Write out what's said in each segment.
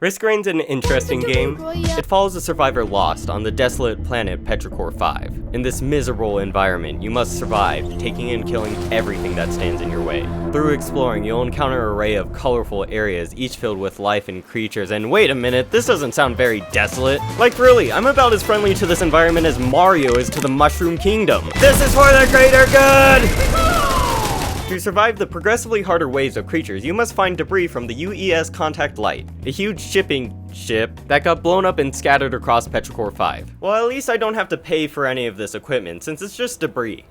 Risk Rain's an interesting game. It follows a survivor lost on the desolate planet Petrichor 5. In this miserable environment, you must survive, taking and killing everything that stands in your way. Through exploring, you'll encounter an array of colorful areas, each filled with life and creatures, and wait a minute, this doesn't sound very desolate. Like really, I'm about as friendly to this environment as Mario is to the Mushroom Kingdom. This is for the greater good! To survive the progressively harder waves of creatures, you must find debris from the UES Contact Light, a huge shipping ship that got blown up and scattered across Petrichor 5. Well, at least I don't have to pay for any of this equipment, since it's just debris.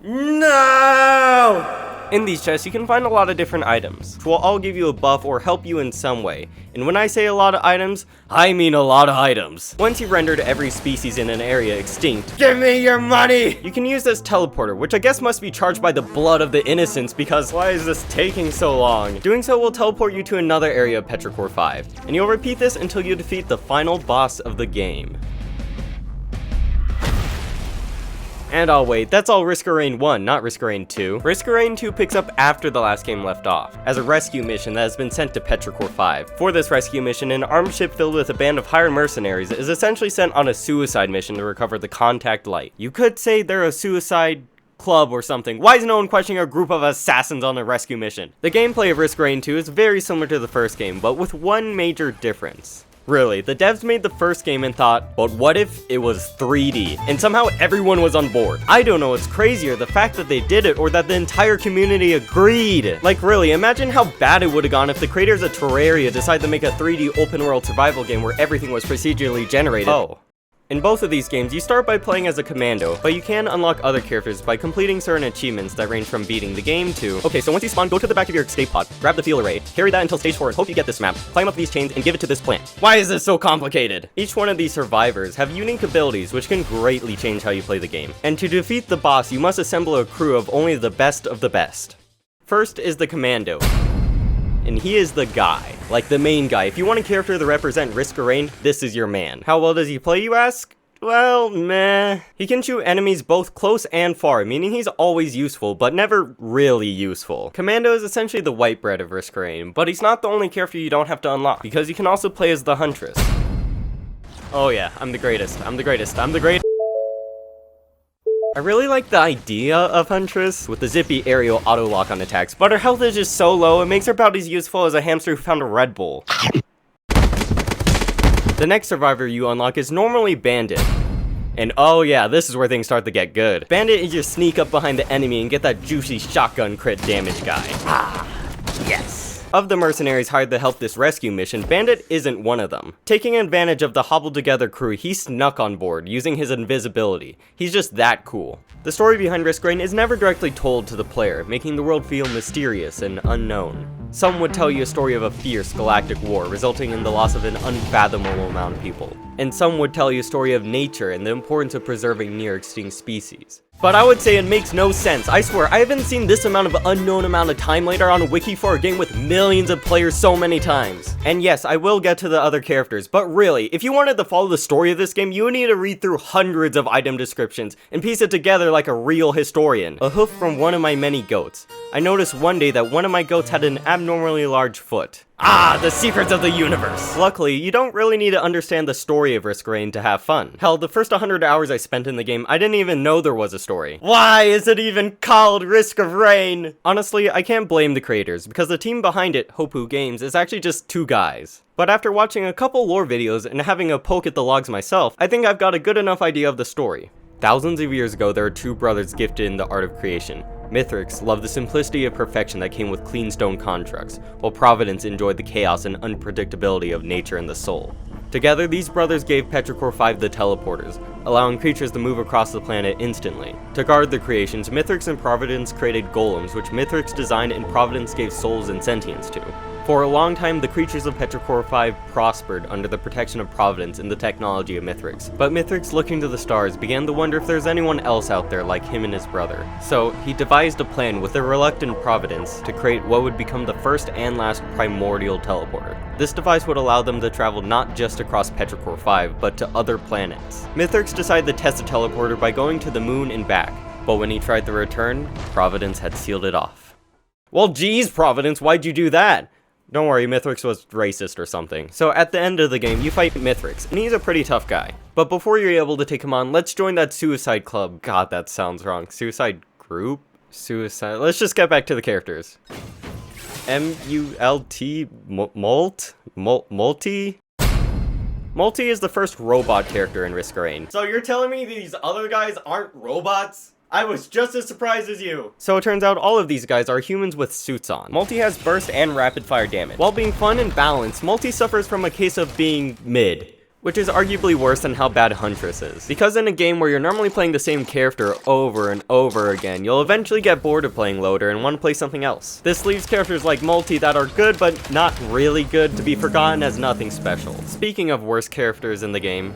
No! In these chests, you can find a lot of different items, which will all give you a buff or help you in some way. And when I say a lot of items, I mean a lot of items. Once you've rendered every species in an area extinct, give me your money! You can use this teleporter, which I guess must be charged by the blood of the innocents because why is this taking so long? Doing so will teleport you to another area of Petrichor 5, and you'll repeat this until you defeat the final boss of the game. And I'll wait, that's all Risk Rain 1, not Risk Rain 2. Risk Rain 2 picks up after the last game left off, as a rescue mission that has been sent to Petrichor 5. For this rescue mission, an armed ship filled with a band of hired mercenaries is essentially sent on a suicide mission to recover the Contact Light. You could say they're a suicide club or something. Why is no one questioning a group of assassins on a rescue mission? The gameplay of Risk Rain 2 is very similar to the first game, but with one major difference. Really, the devs made the first game and thought, but what if it was 3D? And somehow everyone was on board. I don't know what's crazier, the fact that they did it or that the entire community agreed. Like really, imagine how bad it would have gone if the creators of Terraria decided to make a 3D open world survival game where everything was procedurally generated. Oh. In both of these games, you start by playing as a commando, but you can unlock other characters by completing certain achievements that range from beating the game to... Okay, so once you spawn, go to the back of your escape pod, grab the fuel array, carry that until stage 4 and hope you get this map, climb up these chains and give it to this plant. Why is this so complicated? Each one of these survivors have unique abilities which can greatly change how you play the game. And to defeat the boss, you must assemble a crew of only the best of the best. First is the commando. And he is the guy, like the main guy. If you want a character to represent Risk Rain, this is your man. How well does he play, you ask? Well, meh. He can shoot enemies both close and far, meaning he's always useful, but never really useful. Commando is essentially the white bread of Risk Rain, but he's not the only character you don't have to unlock, because you can also play as the Huntress. Oh yeah, I'm the greatest, I'm the greatest, I'm the greatest. I really like the idea of Huntress, with the zippy aerial auto-lock on attacks, but her health is just so low, it makes her about as useful as a hamster who found a Red Bull. The next survivor you unlock is normally Bandit. And oh yeah, this is where things start to get good. Bandit is your sneak up behind the enemy and get that juicy shotgun crit damage guy. Ah, yes. Of the mercenaries hired to help this rescue mission, Bandit isn't one of them. Taking advantage of the hobbled together crew, he snuck on board, using his invisibility. He's just that cool. The story behind Risk Rain is never directly told to the player, making the world feel mysterious and unknown. Some would tell you a story of a fierce galactic war, resulting in the loss of an unfathomable amount of people. And some would tell you a story of nature and the importance of preserving near-extinct species. But I would say it makes no sense. I swear, I haven't seen this amount of unknown amount of time later on a wiki for a game with millions of players so many times. And yes, I will get to the other characters, but really, if you wanted to follow the story of this game, you would need to read through hundreds of item descriptions and piece it together like a real historian. A hoof from one of my many goats. I noticed one day that one of my goats had an abnormally large foot. Ah, the secrets of the universe! Luckily, you don't really need to understand the story of Risk Rain to have fun. Hell, the first 100 hours I spent in the game, I didn't even know there was a story. Why is it even called Risk of Rain? Honestly, I can't blame the creators, because the team behind it, Hopoo Games, is actually just 2 guys. But after watching a couple lore videos and having a poke at the logs myself, I think I've got a good enough idea of the story. Thousands of years ago, there were 2 brothers gifted in the art of creation. Mithrix loved the simplicity of perfection that came with clean stone constructs, while Providence enjoyed the chaos and unpredictability of nature and the soul. Together, these brothers gave Petrichor 5 the teleporters, allowing creatures to move across the planet instantly. To guard the creations, Mithrix and Providence created golems, which Mithrix designed and Providence gave souls and sentience to. For a long time, the creatures of Petrichor 5 prospered under the protection of Providence and the technology of Mithrix. But Mithrix, looking to the stars, began to wonder if there's anyone else out there like him and his brother. So, he devised a plan with a reluctant Providence to create what would become the first and last primordial teleporter. This device would allow them to travel not just across Petrichor 5, but to other planets. Mithrix decided to test the teleporter by going to the moon and back, but when he tried to return, Providence had sealed it off. Well geez, Providence, why'd you do that? Don't worry, Mithrix was racist or something. So at the end of the game, you fight Mithrix, and he's a pretty tough guy. But before you're able to take him on, let's join that suicide club. God, that sounds wrong. Suicide group? Suicide. Let's just get back to the characters. M-U-L-T? Multi? Multi is the first robot character in Risk of Rain. So you're telling me these other guys aren't robots? I was just as surprised as you. So it turns out all of these guys are humans with suits on. Multi has burst and rapid fire damage. While being fun and balanced, Multi suffers from a case of being mid, which is arguably worse than how bad Huntress is. Because in a game where you're normally playing the same character over and over again, you'll eventually get bored of playing Loader and want to play something else. This leaves characters like Multi that are good but not really good to be forgotten as nothing special. Speaking of worst characters in the game,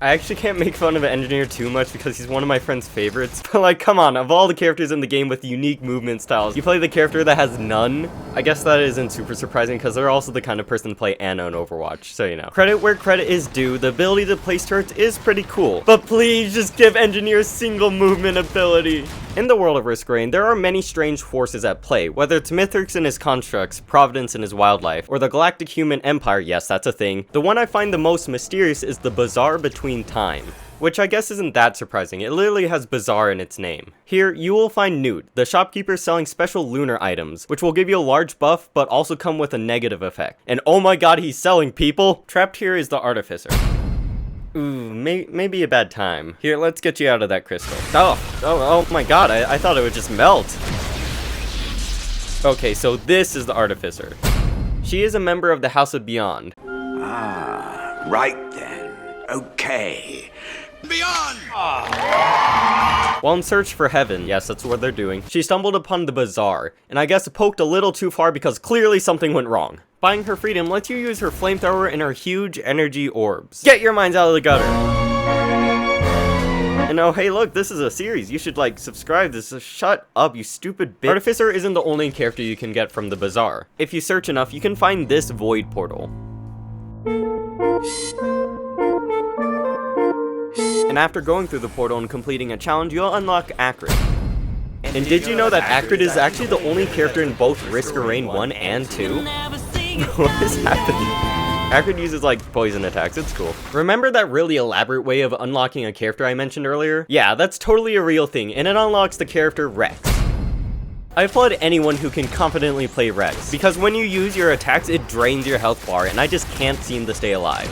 I actually can't make fun of Engineer too much because he's one of my friend's favorites, but like, come on, of all the characters in the game with unique movement styles, you play the character that has none? I guess that isn't super surprising because they're also the kind of person to play Ana in Overwatch, so you know. Credit where credit is due, the ability to place turrets is pretty cool, but please just give Engineer a single movement ability. In the world of Risk of Rain, there are many strange forces at play, whether it's Mithrix and his constructs, Providence and his wildlife, or the Galactic Human Empire, yes, that's a thing. The one I find the most mysterious is the Bazaar Between Time, which I guess isn't that surprising. It literally has Bazaar in its name. Here, you will find Newt, the shopkeeper selling special lunar items, which will give you a large buff, but also come with a negative effect. And oh my god, he's selling people! Trapped here is the Artificer. Ooh, maybe a bad time. Here, let's get you out of that crystal. Oh my god, I thought it would just melt. Okay, so this is the Artificer. She is a member of the House of Beyond. Ah, right then. Okay. Beyond! While in search for heaven, yes, that's what they're doing, she stumbled upon the bazaar, and I guess poked a little too far because clearly something went wrong. Buying her freedom lets you use her flamethrower and her huge energy orbs. Get your minds out of the gutter! And oh, hey look, this is a series. You should like, subscribe. This is shut up, you stupid bitch. Artificer isn't the only character you can get from the bazaar. If you search enough, you can find this void portal. And after going through the portal and completing a challenge, you'll unlock Acrid. And did you know that Acrid is actually the only character in both Risk of Rain 1 and 2? What is happening? Acrid uses like poison attacks, it's cool. Remember that really elaborate way of unlocking a character I mentioned earlier? Yeah, that's totally a real thing, and it unlocks the character Rex. I applaud anyone who can confidently play Rex, because when you use your attacks, it drains your health bar, and I just can't seem to stay alive.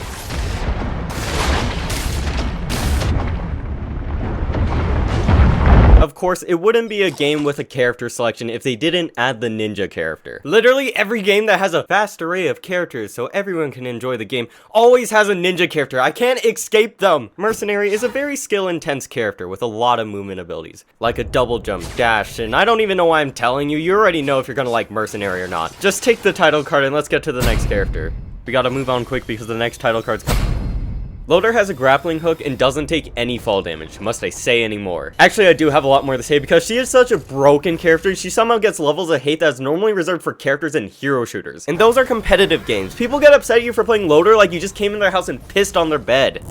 Of course, it wouldn't be a game with a character selection if they didn't add the ninja character. Literally every game that has a vast array of characters so everyone can enjoy the game always has a ninja character. I can't escape them! Mercenary is a very skill-intense character with a lot of movement abilities, like a double jump, dash, and I don't even know why I'm telling you. You already know if you're gonna like Mercenary or not. Just take the title card and let's get to the next character. We gotta move on quick because the next title card's coming. Loader has a grappling hook and doesn't take any fall damage. Must I say any more? Actually, I do have a lot more to say because she is such a broken character. She somehow gets levels of hate that's normally reserved for characters in hero shooters. And those are competitive games. People get upset at you for playing Loader like you just came in their house and pissed on their bed.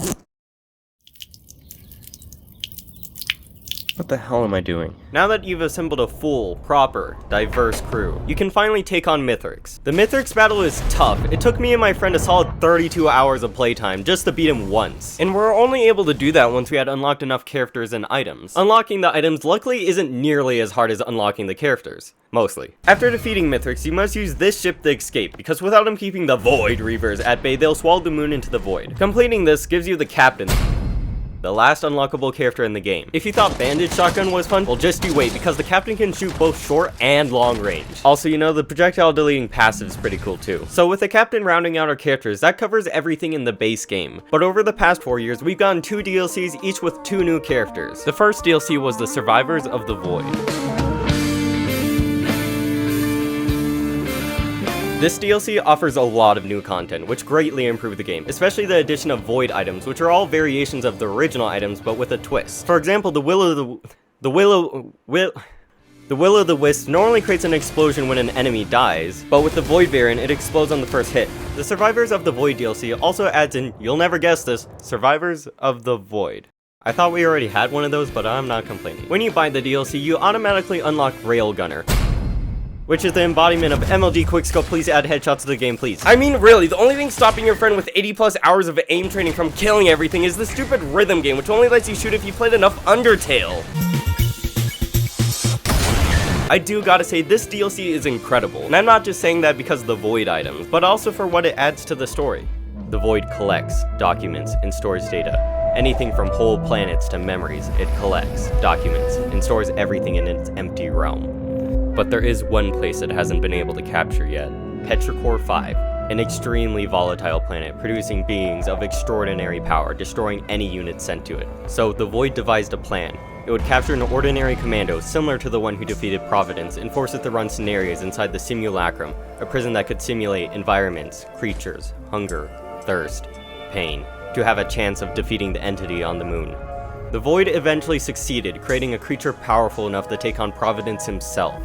What the hell am I doing? Now that you've assembled a full, proper, diverse crew, you can finally take on Mithrix. The Mithrix battle is tough. It took me and my friend a solid 32 hours of playtime just to beat him once. And we're only able to do that once we had unlocked enough characters and items. Unlocking the items luckily isn't nearly as hard as unlocking the characters. Mostly. After defeating Mithrix, you must use this ship to escape, because without him keeping the Void Reavers at bay, they'll swallow the moon into the void. Completing this gives you the Captain, the last unlockable character in the game. If you thought Bandage Shotgun was fun, well just you wait, because the Captain can shoot both short and long range. Also, you know, the projectile deleting passive is pretty cool too. So with the Captain rounding out our characters, that covers everything in the base game. But over the past 4 years, we've gotten 2 DLCs, each with 2 new characters. The first DLC was the Survivors of the Void. This DLC offers a lot of new content, which greatly improved the game, especially the addition of void items, which are all variations of the original items, but with a twist. For example, the Will o' the Wisp normally creates an explosion when an enemy dies, but with the Void variant, it explodes on the first hit. The Survivors of the Void DLC also adds in, you'll never guess this, Survivors of the Void. I thought we already had one of those, but I'm not complaining. When you buy the DLC, you automatically unlock Railgunner, which is the embodiment of MLG Quickscope. Please add headshots to the game, please. I mean, really, the only thing stopping your friend with 80+ hours of aim training from killing everything is the stupid rhythm game, which only lets you shoot if you played enough Undertale. I do gotta say, this DLC is incredible, and I'm not just saying that because of the Void items, but also for what it adds to the story. The Void collects, documents, and stores data. Anything from whole planets to memories, it collects, documents, and stores everything in its empty realm. But there is one place it hasn't been able to capture yet, Petrichor 5, an extremely volatile planet producing beings of extraordinary power, destroying any unit sent to it. So the Void devised a plan. It would capture an ordinary commando similar to the one who defeated Providence and force it to run scenarios inside the Simulacrum, a prison that could simulate environments, creatures, hunger, thirst, pain, to have a chance of defeating the entity on the moon. The Void eventually succeeded, creating a creature powerful enough to take on Providence himself.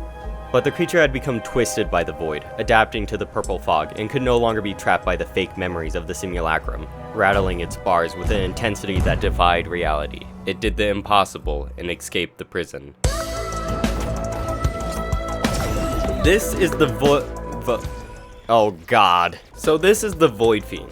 But the creature had become twisted by the Void, adapting to the purple fog, and could no longer be trapped by the fake memories of the Simulacrum, rattling its bars with an intensity that defied reality. It did the impossible and escaped the prison. This is the oh god. So this is the Void Fiend.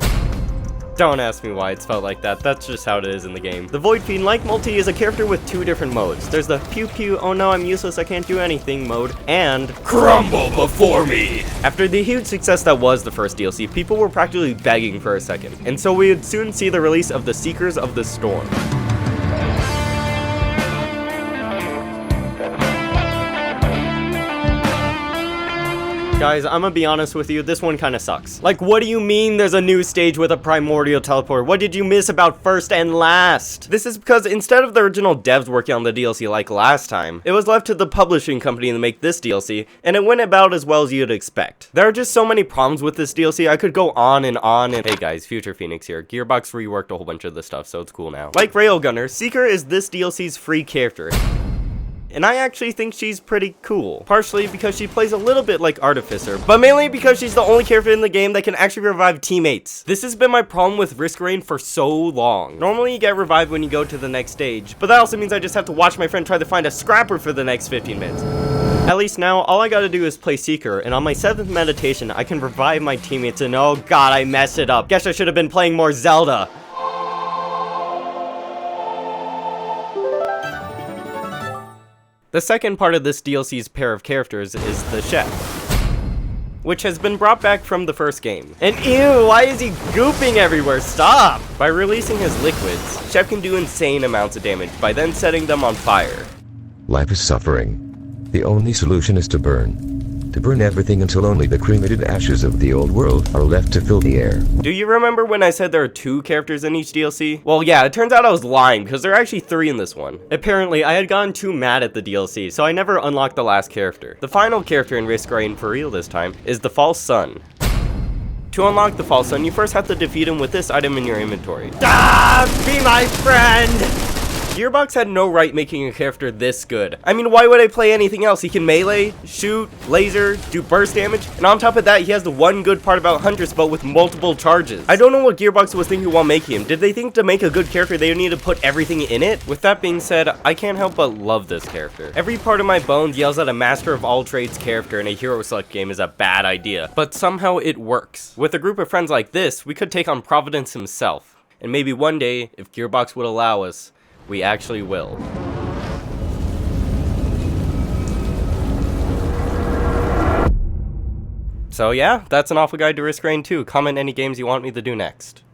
Don't ask me why it's felt like that, that's just how it is in the game. The Void Fiend, like Multi, is a character with two different modes. There's the pew pew, oh no I'm useless, I can't do anything mode, and crumble before me! After the huge success that was the first DLC, people were practically begging for a second, and so we would soon see the release of the Seekers of the Storm. Guys, I'm gonna be honest with you, this one kinda sucks. Like, what do you mean there's a new stage with a primordial teleport? What did you miss about first and last? This is because instead of the original devs working on the DLC like last time, it was left to the publishing company to make this DLC, and it went about as well as you'd expect. There are just so many problems with this DLC, I could go on and on, and hey guys, Future Phoenix here. Gearbox reworked a whole bunch of this stuff, so it's cool now. Like Railgunner, Seeker is this DLC's free character. And I actually think she's pretty cool. Partially because she plays a little bit like Artificer, but mainly because she's the only character in the game that can actually revive teammates. This has been my problem with Risk Rain for so long. Normally you get revived when you go to the next stage, but that also means I just have to watch my friend try to find a scrapper for the next 15 minutes. At least now, all I gotta do is play Seeker, and on my 7th meditation, I can revive my teammates and oh god, I messed it up. Guess I should have been playing more Zelda. The second part of this DLC's pair of characters is the Chef, which has been brought back from the first game. And ew, why is he gooping everywhere? Stop! By releasing his liquids, Chef can do insane amounts of damage by then setting them on fire. Life is suffering. The only solution is to burn. To burn everything until only the cremated ashes of the old world are left to fill the air. Do you remember when I said there are 2 characters in each DLC? Well, yeah, it turns out I was lying, because there are actually 3 in this one. Apparently, I had gotten too mad at the DLC, so I never unlocked the last character. The final character in Risk Rain, for real this time, is the False Sun. To unlock the False Sun, you first have to defeat him with this item in your inventory. Ah, be my friend! Gearbox had no right making a character this good. I mean, why would I play anything else? He can melee, shoot, laser, do burst damage, and on top of that, he has the one good part about Hunter's Bow with multiple charges. I don't know what Gearbox was thinking while making him. Did they think to make a good character, they need to put everything in it? With that being said, I can't help but love this character. Every part of my bones yells that a Master of All Trades character in a Hero Select game is a bad idea, but somehow it works. With a group of friends like this, we could take on Providence himself. And maybe one day, if Gearbox would allow us, we actually will. So yeah, that's an awful guide to Risk Rain 2. Comment any games you want me to do next.